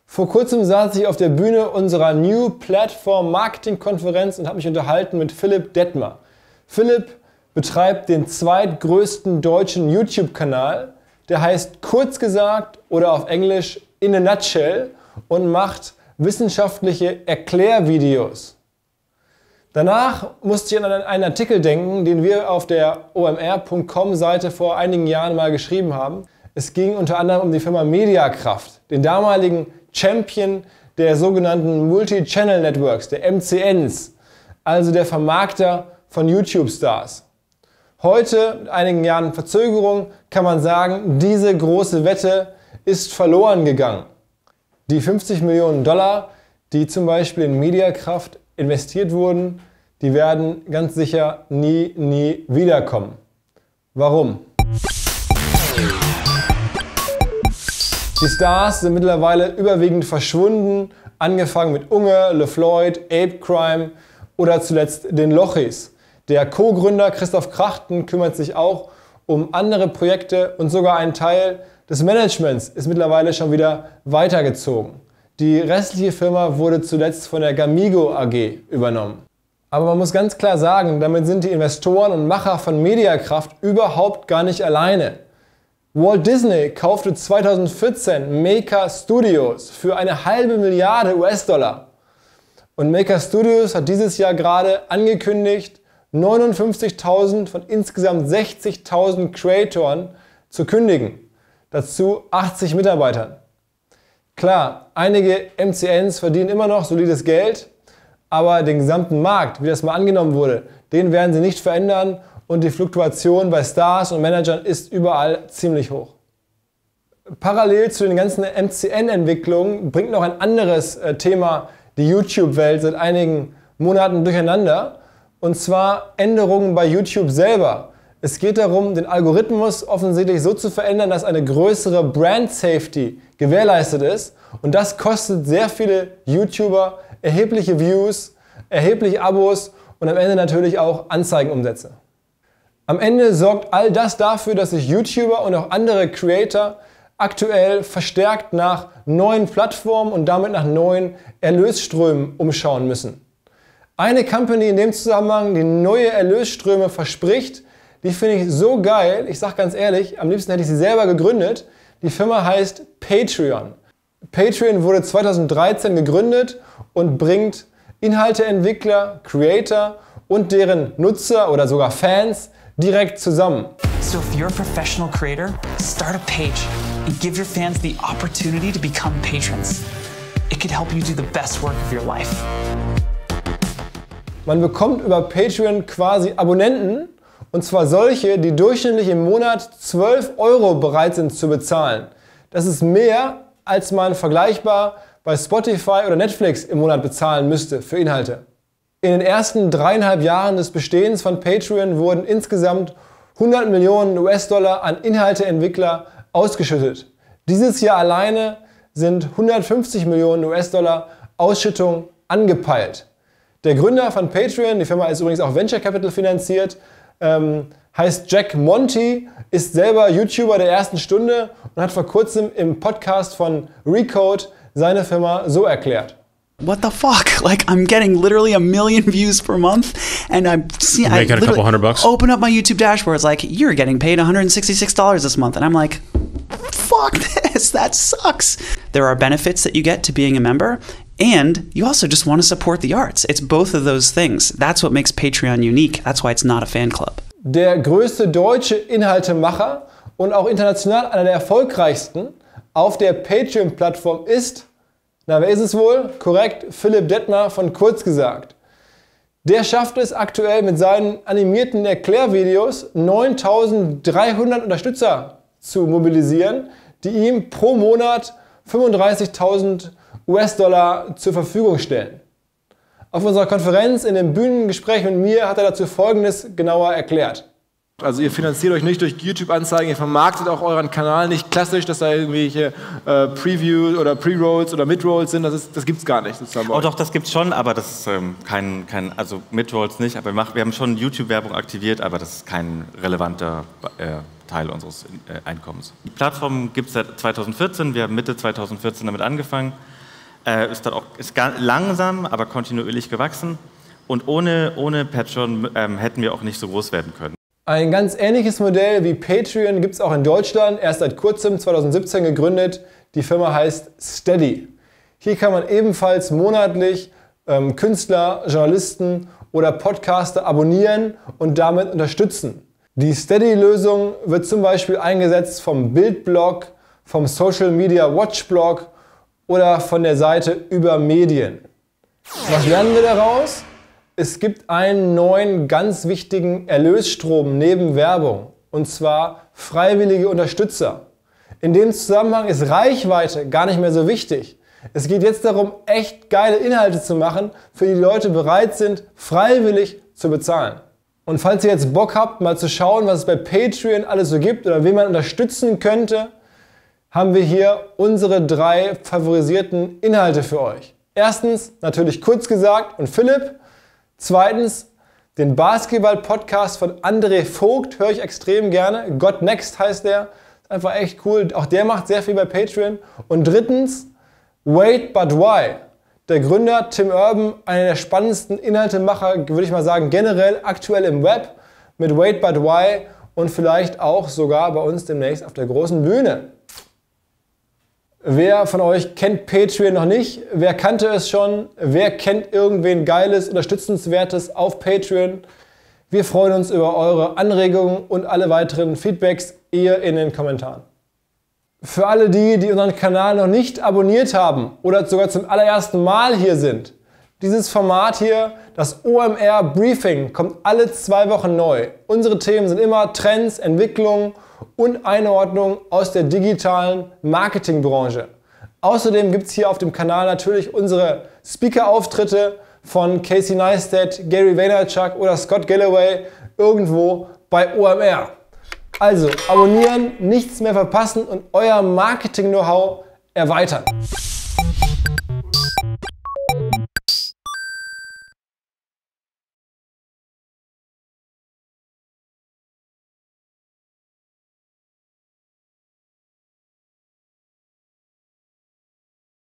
Vor kurzem saß ich auf der Bühne unserer New Platform Marketing Konferenz und habe mich unterhalten mit Philipp Dettmer. Philipp betreibt den zweitgrößten deutschen YouTube-Kanal, der heißt Kurz gesagt oder auf Englisch In a Nutshell und macht wissenschaftliche Erklärvideos. Danach musste ich an einen Artikel denken, den wir auf der omr.com-Seite vor einigen Jahren mal geschrieben haben. Es ging unter anderem um die Firma Mediakraft, den damaligen Champion der sogenannten Multi-Channel Networks, der MCNs, also der Vermarkter von YouTube-Stars. Heute, mit einigen Jahren Verzögerung, kann man sagen, diese große Wette ist verloren gegangen. Die 50 Millionen $, die zum Beispiel in Mediakraft investiert wurden, die werden ganz sicher nie wiederkommen. Warum? Die Stars sind mittlerweile überwiegend verschwunden, angefangen mit Unge, LeFloid, Apecrime oder zuletzt den Lochis. Der Co-Gründer Christoph Krachten kümmert sich auch um andere Projekte und sogar ein Teil des Managements ist mittlerweile schon wieder weitergezogen. Die restliche Firma wurde zuletzt von der Gamigo AG übernommen. Aber man muss ganz klar sagen, damit sind die Investoren und Macher von Mediakraft überhaupt gar nicht alleine. Walt Disney kaufte 2014 Maker Studios für $500 Millionen. Und Maker Studios hat dieses Jahr gerade angekündigt, 59.000 von insgesamt 60.000 Creatoren zu kündigen. Dazu 80 Mitarbeitern. Klar, einige MCNs verdienen immer noch solides Geld, aber den gesamten Markt, wie das mal angenommen wurde, den werden sie nicht verändern und die Fluktuation bei Stars und Managern ist überall ziemlich hoch. Parallel zu den ganzen MCN-Entwicklungen bringt noch ein anderes Thema die YouTube-Welt seit einigen Monaten durcheinander, und zwar Änderungen bei YouTube selber. Es geht darum, den Algorithmus offensichtlich so zu verändern, dass eine größere Brand Safety gewährleistet ist, und das kostet sehr viele YouTuber erhebliche Views, erhebliche Abos und am Ende natürlich auch Anzeigenumsätze. Am Ende sorgt all das dafür, dass sich YouTuber und auch andere Creator aktuell verstärkt nach neuen Plattformen und damit nach neuen Erlösströmen umschauen müssen. Eine Company in dem Zusammenhang, die neue Erlösströme verspricht, die finde ich so geil, ich sage ganz ehrlich, am liebsten hätte ich sie selber gegründet. Die Firma heißt Patreon. Patreon wurde 2013 gegründet und bringt Inhalteentwickler, Creator und deren Nutzer oder sogar Fans direkt zusammen. So if you're a professional creator, start a page and give your fans the opportunity to become patrons. It could help you do the best work of your life. Man bekommt über Patreon quasi Abonnenten, und zwar solche, die durchschnittlich im Monat 12 € bereit sind zu bezahlen. Das ist mehr, als man vergleichbar bei Spotify oder Netflix im Monat bezahlen müsste für Inhalte. In den ersten 3,5 Jahren des Bestehens von Patreon wurden insgesamt 100 Millionen US$ an Inhalteentwickler ausgeschüttet. Dieses Jahr alleine sind 150 Millionen US$ Ausschüttung angepeilt. Der Gründer von Patreon, die Firma ist übrigens auch Venture Capital finanziert, heißt Jack Monty, ist selber YouTuber der ersten Stunde und hat vor kurzem im Podcast von Recode seine Firma so erklärt. What the fuck? Like, I'm getting literally 1 million views per month, and I making a couple $100. Open up my YouTube dashboard. It's like, you're getting paid $166 this month, and I'm like, fuck this. That sucks. There are benefits that you get to being a member, and you also just want to support the arts. It's both of those things. That's what makes Patreon unique. That's why it's not a fan club. Der größte deutsche Inhaltemacher und auch international einer der erfolgreichsten auf der Patreon-Plattform ist, na, wer ist es wohl? Korrekt, Philipp Dettmer von Kurz gesagt. Der schafft es aktuell mit seinen animierten Erklärvideos 9.300 Unterstützer zu mobilisieren, die ihm pro Monat 35.000 US$ zur Verfügung stellen. Auf unserer Konferenz in dem Bühnengespräch mit mir hat er dazu Folgendes genauer erklärt. Also ihr finanziert euch nicht durch YouTube-Anzeigen, ihr vermarktet auch euren Kanal nicht klassisch, dass da irgendwelche Previews oder Pre-Rolls oder Mid-Rolls sind, das gibt's gar nicht. Oh doch, das gibt's schon, aber das ist also Mid-Rolls nicht, aber wir haben schon YouTube-Werbung aktiviert, aber das ist kein relevanter Teil unseres Einkommens. Die Plattform gibt es seit 2014, wir haben Mitte 2014 damit angefangen. Ist langsam, aber kontinuierlich gewachsen. Und ohne Patreon hätten wir auch nicht so groß werden können. Ein ganz ähnliches Modell wie Patreon gibt es auch in Deutschland, erst seit kurzem, 2017 gegründet. Die Firma heißt Steady. Hier kann man ebenfalls monatlich Künstler, Journalisten oder Podcaster abonnieren und damit unterstützen. Die Steady-Lösung wird zum Beispiel eingesetzt vom Bild-Blog, vom Social Media Watch-Blog oder von der Seite über Medien. Was lernen wir daraus? Es gibt einen neuen, ganz wichtigen Erlösstrom neben Werbung, und zwar freiwillige Unterstützer. In dem Zusammenhang ist Reichweite gar nicht mehr so wichtig. Es geht jetzt darum, echt geile Inhalte zu machen, für die Leute bereit sind, freiwillig zu bezahlen. Und falls ihr jetzt Bock habt, mal zu schauen, was es bei Patreon alles so gibt oder wen man unterstützen könnte, haben wir hier unsere 3 favorisierten Inhalte für euch. Erstens, natürlich kurz gesagt, und Philipp. Zweitens, den Basketball-Podcast von André Vogt, höre ich extrem gerne. God Next heißt der. Ist einfach echt cool. Auch der macht sehr viel bei Patreon. Und drittens, Wait But Why. Der Gründer Tim Urban, einer der spannendsten Inhaltemacher, würde ich mal sagen, generell aktuell im Web, mit Wait But Why und vielleicht auch sogar bei uns demnächst auf der großen Bühne. Wer von euch kennt Patreon noch nicht? Wer kannte es schon? Wer kennt irgendwen Geiles, Unterstützenswertes auf Patreon? Wir freuen uns über eure Anregungen und alle weiteren Feedbacks ihr in den Kommentaren. Für alle die unseren Kanal noch nicht abonniert haben oder sogar zum allerersten Mal hier sind, dieses Format hier, das OMR Briefing, kommt alle 2 Wochen neu. Unsere Themen sind immer Trends, Entwicklungen und Einordnung aus der digitalen Marketingbranche. Außerdem gibt es hier auf dem Kanal natürlich unsere Speaker-Auftritte von Casey Neistat, Gary Vaynerchuk oder Scott Galloway irgendwo bei OMR. Also abonnieren, nichts mehr verpassen und euer Marketing-Know-how erweitern.